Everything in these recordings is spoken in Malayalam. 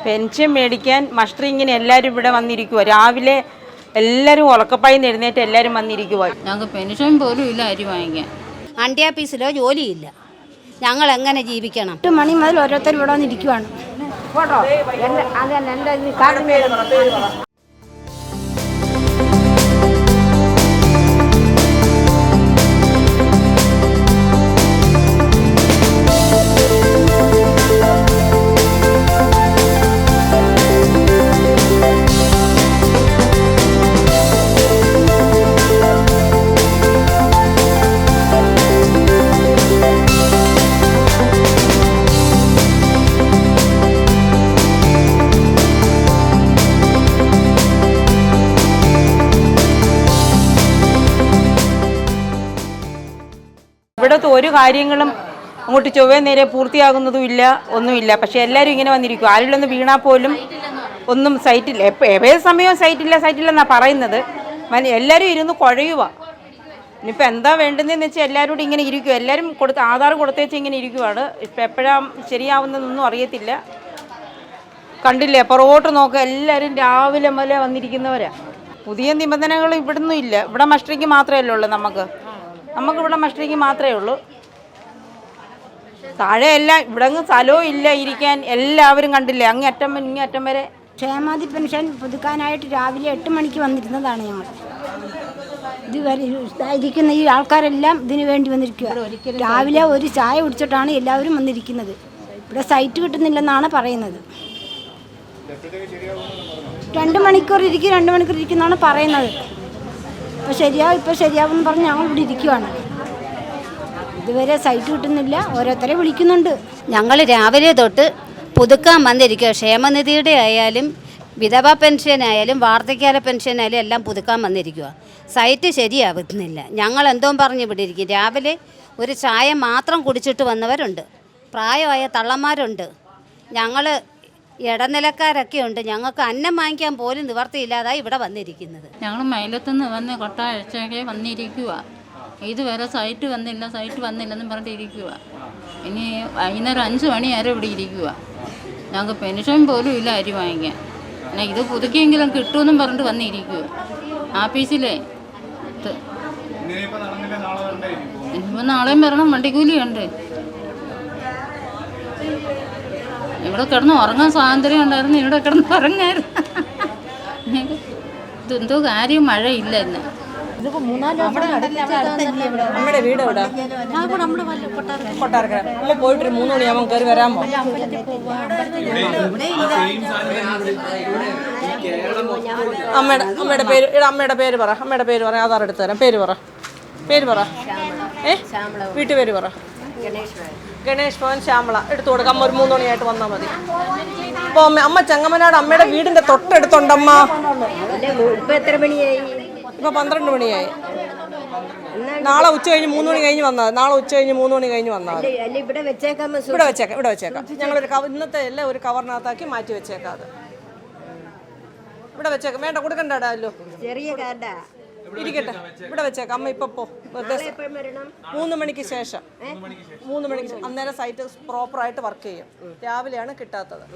പെൻഷൻ മേടിക്കാൻ മസ്റ്ററിങ്ങിന് എല്ലാവരും ഇവിടെ വന്നിരിക്കുക. രാവിലെ എല്ലാവരും ഉറക്കപ്പായിന്ന് എഴുന്നേറ്റ് എല്ലാവരും വന്നിരിക്കുക. ഞങ്ങൾക്ക് പെൻഷൻ പോലും ഇല്ല അരി വാങ്ങിക്കാൻ. അണ്ടി ഓഫീസിലോ ജോലിയില്ല. ഞങ്ങൾ എങ്ങനെ ജീവിക്കണം? 8 മണി മുതൽ ഓരോരുത്തർ ഇവിടെ വന്നിരിക്കുവാണ്. ഇവിടുത്തെ ഒരു കാര്യങ്ങളും അങ്ങോട്ട് ചൊവ്വേ നേരെ പൂർത്തിയാകുന്നതും ഇല്ല, ഒന്നുമില്ല. പക്ഷെ എല്ലാവരും ഇങ്ങനെ വന്നിരിക്കും. ആരിലൊന്ന് വീണാൽ പോലും ഒന്നും സൈറ്റില്ല. ഏത് സമയവും സൈറ്റില്ലെന്നാണ് പറയുന്നത്. എല്ലാവരും ഇരുന്ന് കുഴയുക. ഇനിയിപ്പോൾ എന്താ വേണ്ടതെന്ന് വെച്ചാൽ എല്ലാവരും കൂടി ഇങ്ങനെ ഇരിക്കുക. എല്ലാവരും ആധാർ കൊടുത്തേച്ച് ഇങ്ങനെ ഇരിക്കുവാണ്. ഇപ്പം എപ്പോഴാണ് ശരിയാവുന്നതെന്നൊന്നും അറിയത്തില്ല. കണ്ടില്ലേ, പുറകോട്ട് നോക്കുക, എല്ലാവരും രാവിലെ മുതലേ വന്നിരിക്കുന്നവരാ. പുതിയ നിബന്ധനകൾ ഇവിടുന്നും ഇല്ല. ഇവിടെ മസ്റ്ററിക്ക് മാത്രമല്ലേ ഉള്ളൂ. നമുക്കിവിടെ മസ്റ്ററിക്ക് മാത്രമേ ഉള്ളൂ. താഴെ എല്ലാം ഇവിടെ സ്ഥലവും ഇല്ല ഇരിക്കാൻ. എല്ലാവരും കണ്ടില്ലേ, അങ്ങേയറ്റം ഇങ്ങേയറ്റം വരെ. ക്ഷേമാധി പെൻഷൻ പുതുക്കാനായിട്ട് രാവിലെ 8 മണിക്ക് വന്നിരുന്നതാണ് ഞങ്ങൾ. ഇതുവരെ ഇരിക്കുന്ന ഈ ആൾക്കാരെല്ലാം ഇതിനു വേണ്ടി വന്നിരിക്കുക. രാവിലെ ഒരു ചായ കുടിച്ചിട്ടാണ് എല്ലാവരും വന്നിരിക്കുന്നത്. ഇവിടെ സൈറ്റ് കിട്ടുന്നില്ലെന്നാണ് പറയുന്നത്. 2 മണിക്കൂർ ഇരിക്കുന്നാണ് പറയുന്നത്. ഇപ്പോൾ ശരിയാവും പറഞ്ഞ് ഞങ്ങൾ ഇവിടെ ഇരിക്കുവാണ്. ഇതുവരെ സൈറ്റ് കിട്ടുന്നില്ല. ഓരോരുത്തരെ വിളിക്കുന്നുണ്ട്. ഞങ്ങൾ രാവിലെ തൊട്ട് പുതുക്കാൻ വന്നിരിക്കുക. ക്ഷേമനിധിയുടെ ആയാലും വിധവാ പെൻഷനായാലും വാർദ്ധക്യകാല പെൻഷനായാലും എല്ലാം പുതുക്കാൻ വന്നിരിക്കുക. സൈറ്റ് ശരിയാവുന്നില്ല. ഞങ്ങൾ എന്തോ പറഞ്ഞ് ഇവിടെ ഇരിക്കും. രാവിലെ ഒരു ചായ മാത്രം കുടിച്ചിട്ട് വന്നവരുണ്ട്. പ്രായമായ തള്ളന്മാരുണ്ട്. ഞങ്ങൾ ഇടനിലക്കാരൊക്കെ ഉണ്ട്. ഞങ്ങൾക്ക് അന്നം വാങ്ങിക്കാൻ പോലും നിവർത്തിയില്ലാതായി ഇവിടെ വന്നിരിക്കുന്നത്. ഞങ്ങൾ മൈലത്തുനിന്ന് വന്ന് കൊട്ടാഴ്ചയൊക്കെ വന്നിരിക്കുക. ഇതുവരെ സൈറ്റ് വന്നില്ലെന്ന് പറഞ്ഞിട്ടിരിക്കുക. ഇനി വൈകുന്നേരം 5 മണി വരെ ഇവിടെ ഇരിക്കുക. ഞങ്ങൾക്ക് പെൻഷൻ പോലും ഇല്ല അരി വാങ്ങിക്കാൻ. എന്നാൽ ഇത് പുതുക്കിയെങ്കിലും കിട്ടുമെന്നും പറഞ്ഞിട്ട് വന്നിരിക്കുക ആഫീസിലേ. ഇനിയിപ്പോൾ നാളെയും വരണം, വണ്ടിക്കൂലിയുണ്ട്. ഇവിടെ കിടന്ന് ഉറങ്ങാൻ സ്വാതന്ത്ര്യം ഉണ്ടായിരുന്നു. ഇവിടെ കിടന്ന് ഉറങ്ങായിരുന്നു. ഇതെന്തോ കാര്യം മഴയില്ല ഇന്ന്. നമ്മുടെ വീട് എവിടെ? കൊട്ടാരക്കര. നമ്മൾ പോയിട്ടൊരു 3 മണിയാകുമ്പോൾ കയറി വരാമോ? അമ്മയുടെ പേര് പറ. ആധാർ എടുത്തു തരാം. പേര് പറ. വീട്ടുപേര് പറ. ഗണേഷ് ഭവൻ ശ്യാമള. എടുത്തു കൊടുക്കാം. അമ്മ ഒരു 3 മണിയായിട്ട് വന്നാൽ മതി. അപ്പോൾ അമ്മ ചെങ്ങമനാട് അമ്മയുടെ വീടിന്റെ തൊട്ടടുത്തുണ്ടമ്മ. ഇപ്പൊ 12 മണിയായി. നാളെ ഉച്ച കഴിഞ്ഞ് 3 മണി കഴിഞ്ഞ് വന്നാൽ ഇവിടെ വെച്ചേക്കാം. ഞങ്ങളൊരു ഇന്നത്തെ എല്ലാം ഒരു കവറിനകത്താക്കി മാറ്റി വെച്ചേക്കാം. അത് ഇവിടെ വെച്ചേക്കാം. വേണ്ട, കൊടുക്കണ്ടല്ലോ. ഇരിക്കട്ടെ, ഇവിടെ വെച്ചേക്കാം. അമ്മ ഇപ്പൊ 3 മണിക്ക് ശേഷം അന്നേരം സൈറ്റ് പ്രോപ്പറായിട്ട് വർക്ക് ചെയ്യും. രാവിലെയാണ് കിട്ടാത്തത്.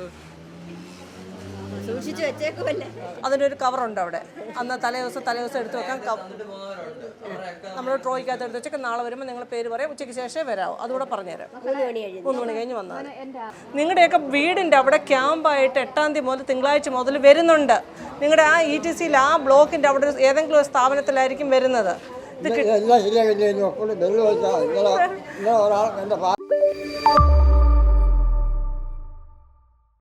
അതിനൊരു കവറുണ്ട് അവിടെ. അന്ന് തലേദിവസം എടുത്ത് വെക്കാൻ നമ്മൾ ട്രോയ്ക്കകത്ത് എടുത്ത് വെച്ചേക്കാം. നാളെ വരുമ്പോൾ നിങ്ങൾ പേര് പറയാം. ഉച്ചയ്ക്ക് ശേഷം വരാമോ? അതുകൂടെ പറഞ്ഞുതരാം. 3 മണി കഴിഞ്ഞ് വന്നാൽ. നിങ്ങളുടെയൊക്കെ വീടിൻ്റെ അവിടെ ക്യാമ്പായിട്ട് 8-ാം തീയതി മുതൽ തിങ്കളാഴ്ച മുതൽ വരുന്നുണ്ട്. നിങ്ങളുടെ ആ ETCയിൽ ആ ബ്ലോക്കിൻ്റെ അവിടെ ഏതെങ്കിലും ഒരു സ്ഥാപനത്തിലായിരിക്കും വരുന്നത്.